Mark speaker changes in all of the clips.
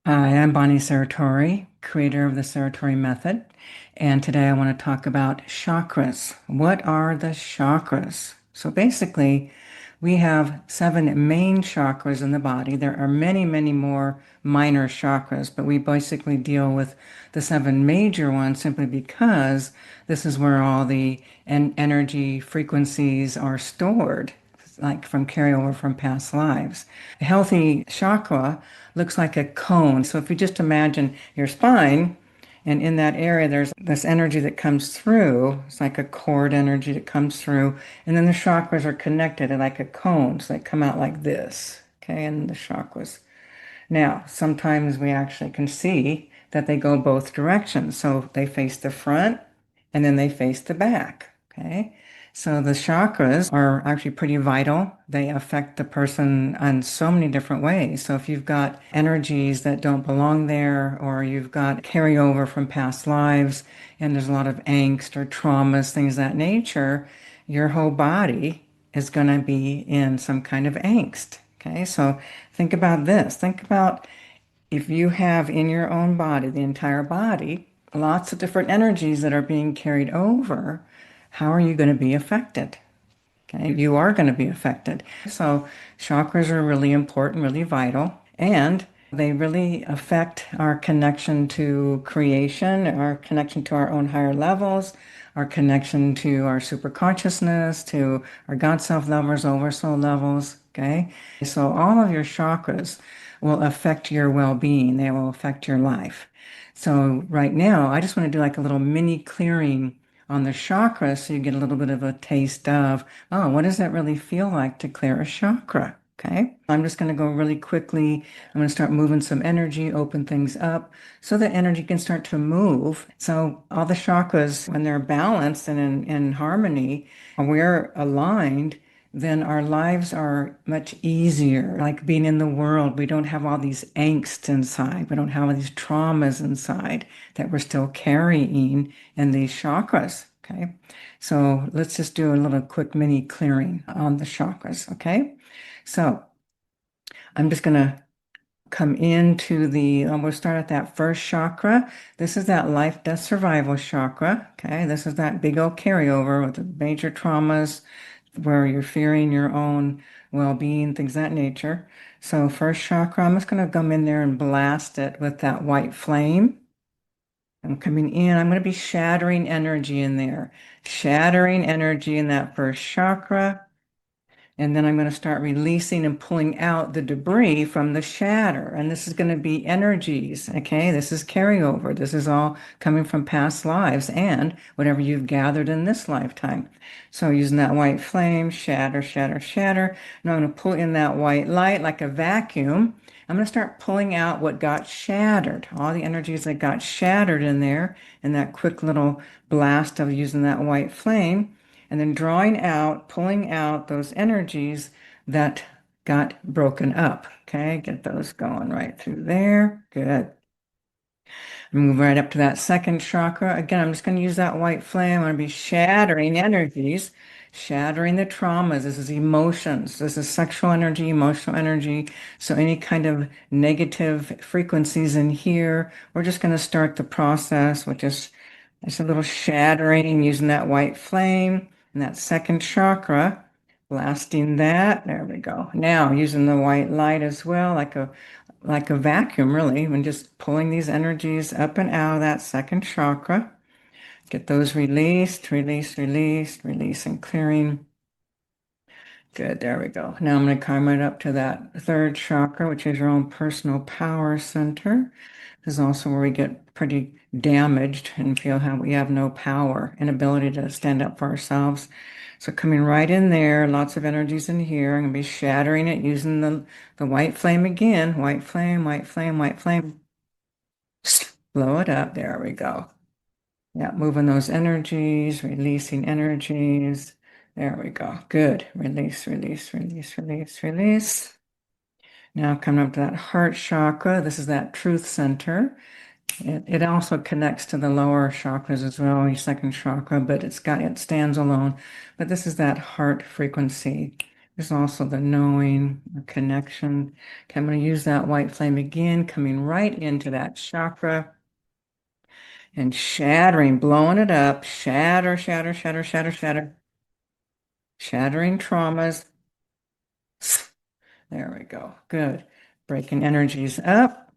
Speaker 1: Hi, I'm Bonnie Serratore, creator of the Serratore Method, and today I want to talk about chakras. What are the chakras? So basically, we have seven main chakras in the body. There are many, many more minor chakras, but we basically deal with the seven major ones simply because this is where all the energy frequencies are stored, like from carryover from past lives. A healthy chakra looks like a cone. So if you just imagine your spine, and in that area, there's this energy that comes through. It's like a cord energy that comes through. And then the chakras are connected like a cone. So they come out like this. Okay, and the chakras. Now, sometimes we actually can see that they go both directions. So they face the front and then they face the back. Okay. So the chakras are actually pretty vital. They affect the person in so many different ways. So if you've got energies that don't belong there, or you've got carryover from past lives, and there's a lot of angst or traumas, things of that nature, your whole body is going to be in some kind of angst. Okay, so think about this. Think about if you have in your own body, the entire body, lots of different energies that are being carried over, how are you going to be affected? Okay, you are going to be affected. So chakras are really important, really vital, and they really affect our connection to creation, our connection to our own higher levels, our connection to our superconsciousness, to our God self levels, oversoul levels. Okay, so all of your chakras will affect your well-being. They will affect your life. So right now, I just want to do like a little mini clearing on the chakra so you get a little bit of a taste of, oh, what does that really feel like to clear a chakra? Okay. I'm just going to go really quickly. I'm going to start moving some energy, open things up so that energy can start to move. So all the chakras, when they're balanced and in harmony, and we're aligned, then our lives are much easier. Like being in the world, we don't have all these angst inside. We don't have all these traumas inside that we're still carrying in these chakras. Okay. So let's just do a little quick mini clearing on the chakras. Okay. So I'm just going to come into we'll start at that first chakra. This is that life, death, survival chakra. Okay. This is that big old carryover with the major traumas where you're fearing your own well-being, things of that nature. So first chakra, I'm just going to come in there and blast it with that white flame. I'm coming in, I'm going to be shattering energy in there, shattering energy in that first chakra. And then I'm going to start releasing and pulling out the debris from the shatter. And this is going to be energies, okay? This is carryover. This is all coming from past lives and whatever you've gathered in this lifetime. So using that white flame, shatter, shatter, shatter. Now I'm going to pull in that white light like a vacuum. I'm going to start pulling out what got shattered, all the energies that got shattered in there, in that quick little blast of using that white flame and then drawing out, pulling out those energies that got broken up. Okay, get those going right through there. Good. Move right up to that second chakra. Again, I'm just going to use that white flame. I'm going to be shattering energies, shattering the traumas. This is emotions. This is sexual energy, emotional energy. So any kind of negative frequencies in here, we're just going to start the process with just a little shattering using that white flame and that second chakra, blasting that. There we go. Now using the white light as well, like a vacuum, really, and just pulling these energies up and out of that second chakra. Get those released, release, release, release, and clearing. Good, there we go. Now I'm going to come right up to that third chakra, which is your own personal power center. This is also where we get pretty damaged and feel how we have no power and ability to stand up for ourselves. So coming right in there, lots of energies in here. I'm going to be shattering it using the white flame again. White flame, white flame, white flame. Blow it up. There we go. Yeah, moving those energies, releasing energies. There we go. Good. Release, release, release, release, release. Now coming up to that heart chakra. This is that truth center. It also connects to the lower chakras as well, your second chakra, but it stands alone. But this is that heart frequency. There's also the knowing, the connection. Okay, I'm going to use that white flame again, coming right into that chakra and shattering, blowing it up. Shatter, shatter, shatter, shatter, shatter. Shattering traumas. There we go. Good. Breaking energies up.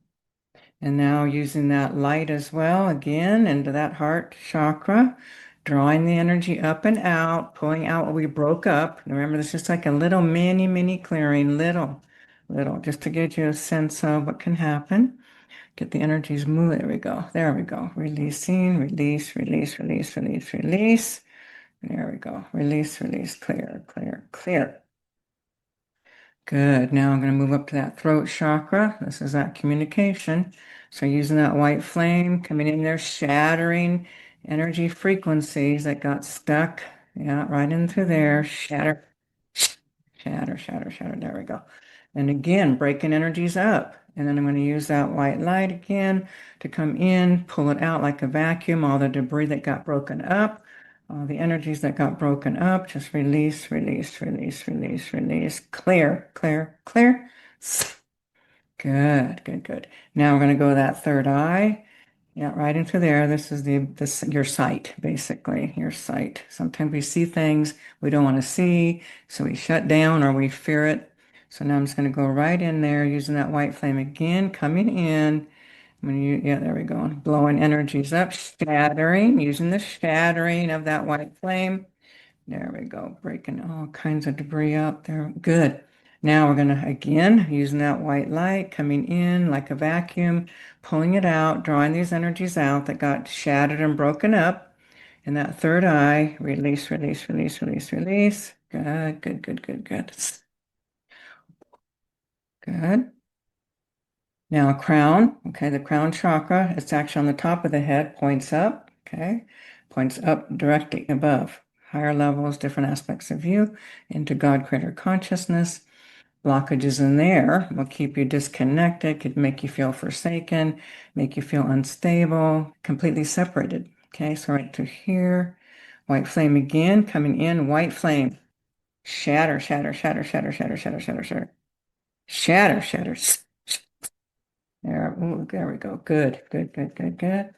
Speaker 1: And now using that light as well, again, into that heart chakra, drawing the energy up and out, pulling out what we broke up. Remember, this is like a little mini clearing, little, just to get you a sense of what can happen. Get the energies moving. There we go. There we go. Releasing, release, release, release, release, release. There we go. Release, release, clear, clear, clear. Good. Now I'm going to move up to that throat chakra. This is that communication. So using that white flame, coming in there, shattering energy frequencies that got stuck. Yeah, right in through there. Shatter, shatter, shatter, shatter. There we go. And again, breaking energies up. And then I'm going to use that white light again to come in, pull it out like a vacuum, all the debris that got broken up. All the energies that got broken up, just release, release, release, release, release. Clear, clear, clear. Good, good, good. Now we're going to go that third eye. Yeah, right into there. This is your sight, basically, your sight. Sometimes we see things we don't want to see, so we shut down or we fear it. So now I'm just going to go right in there using that white flame again, coming in. Yeah, there we go. Blowing energies up, shattering, using the shattering of that white flame. There we go. Breaking all kinds of debris up there. Good. Now we're going to, again, using that white light, coming in like a vacuum, pulling it out, drawing these energies out that got shattered and broken up. In that third eye, release, release, release, release, release. Good, good, good, good, good. Good. Now, crown, okay, the crown chakra, it's actually on the top of the head, points up, okay, points up directly above, higher levels, different aspects of you, into God Creator consciousness. Blockages in there will keep you disconnected, could make you feel forsaken, make you feel unstable, completely separated. Okay, so right to here, white flame again, coming in, white flame, shatter, shatter, shatter, shatter, shatter, shatter, shatter, shatter, shatter, shatter. There, ooh, there we go. Good, good, good, good, good.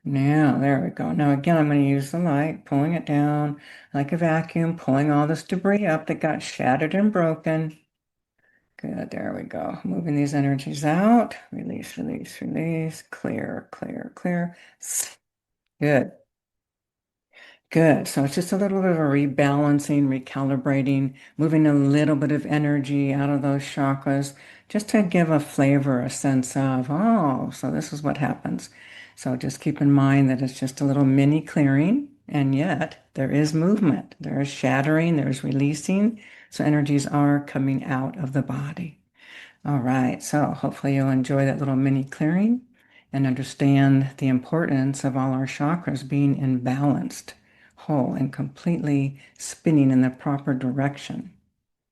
Speaker 1: Now, there we go. Now, again, I'm going to use the light, pulling it down like a vacuum, pulling all this debris up that got shattered and broken. Good, there we go. Moving these energies out. Release, release, release. Clear, clear, clear. Good. Good. So it's just a little bit of a rebalancing, recalibrating, moving a little bit of energy out of those chakras just to give a flavor, a sense of, oh, so this is what happens. So just keep in mind that it's just a little mini clearing, and yet there is movement, there is shattering, there's releasing. So energies are coming out of the body. All right, so hopefully you'll enjoy that little mini clearing and understand the importance of all our chakras being imbalanced, whole, and completely spinning in the proper direction.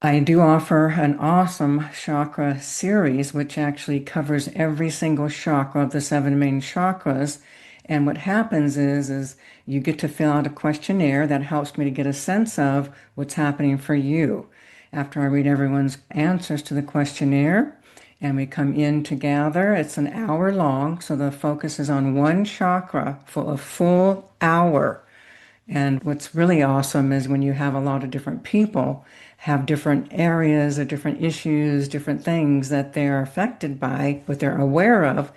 Speaker 1: I do offer an awesome chakra series, which actually covers every single chakra of the seven main chakras. And what happens is you get to fill out a questionnaire that helps me to get a sense of what's happening for you. After I read everyone's answers to the questionnaire, and we come in together, it's an hour long, so the focus is on one chakra for a full hour. And what's really awesome is when you have a lot of different people have different areas or different issues, different things that they're affected by, what they're aware of.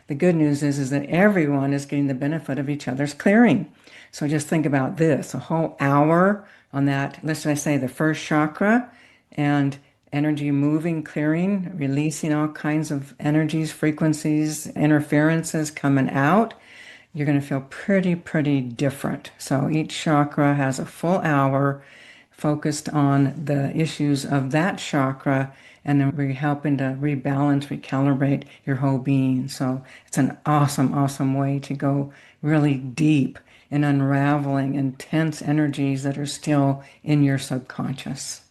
Speaker 1: The good news is that everyone is getting the benefit of each other's clearing. So just think about this, a whole hour on that, let's just say the first chakra, and energy moving, clearing, releasing all kinds of energies, frequencies, interferences coming out. You're going to feel pretty different. So each chakra has a full hour focused on the issues of that chakra, and then we're helping to rebalance, recalibrate your whole being. So it's an awesome way to go really deep in unraveling intense energies that are still in your subconscious.